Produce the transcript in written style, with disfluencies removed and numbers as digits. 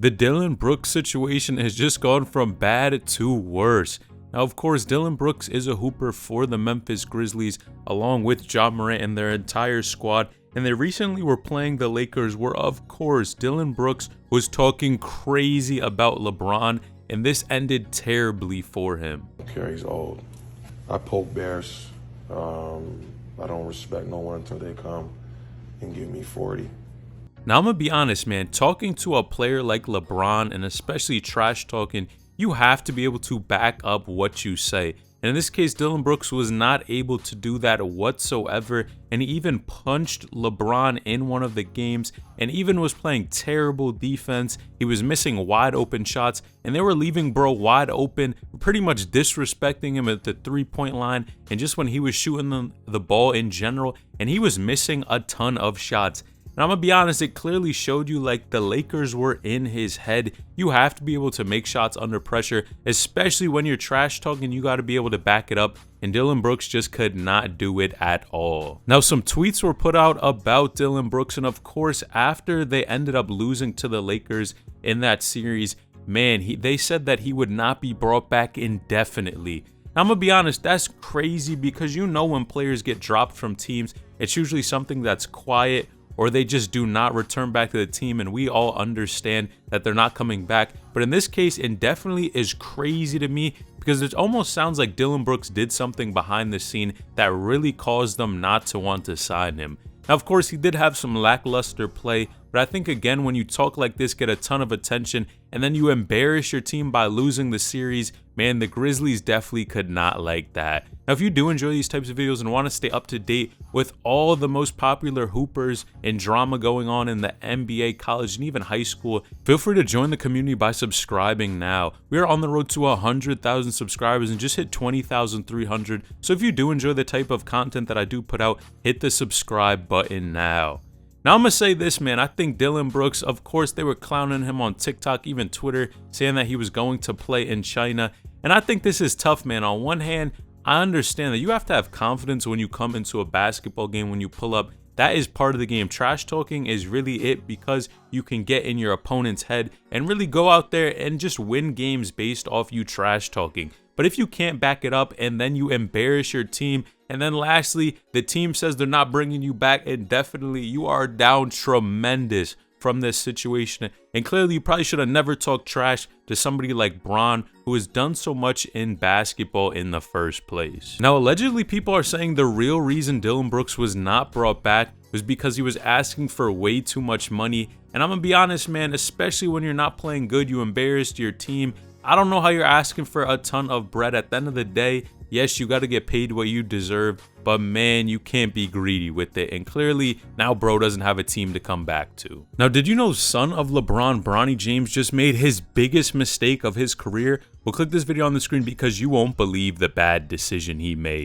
The Dillon Brooks situation has just gone from bad to worse. Now, of course, Dillon Brooks is a hooper for the Memphis Grizzlies, along with Ja Morant and their entire squad, and they recently were playing the Lakers, where, of course, Dillon Brooks was talking crazy about LeBron, and this ended terribly for him. Okay, he's old. I poke bears. I don't respect no one until they come and give me 40. Now, I'm going to be honest, man, talking to a player like LeBron, and especially trash talking, you have to be able to back up what you say. And in this case, Dillon Brooks was not able to do that whatsoever, and he even punched LeBron in one of the games, and even was playing terrible defense. He was missing wide open shots, and they were leaving bro wide open, pretty much disrespecting him at the three-point line, and just when he was shooting the ball in general, and he was missing a ton of shots. And I'm going to be honest, it clearly showed you like the Lakers were in his head. You have to be able to make shots under pressure, especially when you're trash talking. You got to be able to back it up. And Dillon Brooks just could not do it at all. Now, some tweets were put out about Dillon Brooks. And of course, after they ended up losing to the Lakers in that series, man, they said that he would not be brought back indefinitely. Now, I'm going to be honest, that's crazy because you know when players get dropped from teams, it's usually something that's quiet, or they just do not return back to the team, and we all understand that they're not coming back. But in this case, indefinitely is crazy to me because it almost sounds like Dillon Brooks did something behind the scene that really caused them not to want to sign him. Now, of course, he did have some lackluster play, but I think, again, when you talk like this, get a ton of attention, and then you embarrass your team by losing the series, man, the Grizzlies definitely could not like that. Now, if you do enjoy these types of videos and want to stay up to date with all the most popular hoopers and drama going on in the NBA, college, and even high school, feel free to join the community by subscribing now. We are on the road to 100,000 subscribers and just hit 20,300. So if you do enjoy the type of content that I do put out, hit the subscribe button now. Now, I'm going to say this, man. I think Dillon Brooks, of course, they were clowning him on TikTok, even Twitter, saying that he was going to play in China. And I think this is tough, man. On one hand, I understand that you have to have confidence when you come into a basketball game, when you pull up. That is part of the game. Trash talking is really it because you can get in your opponent's head and really go out there and just win games based off you trash talking. But if you can't back it up and then you embarrass your team, and then lastly, the team says they're not bringing you back indefinitely, you are down tremendous from this situation. And clearly, you probably should have never talked trash to somebody like Bron, who has done so much in basketball in the first place. Now, allegedly, people are saying the real reason Dillon Brooks was not brought back was because he was asking for way too much money. And I'm going to be honest, man, especially when you're not playing good, you embarrassed your team. I don't know how you're asking for a ton of bread. At the end of the day, yes, you got to get paid what you deserve, but man, you can't be greedy with it. And clearly, now bro doesn't have a team to come back to. Now, did you know son of LeBron, Bronny James, just made his biggest mistake of his career? Well, click this video on the screen because you won't believe the bad decision he made.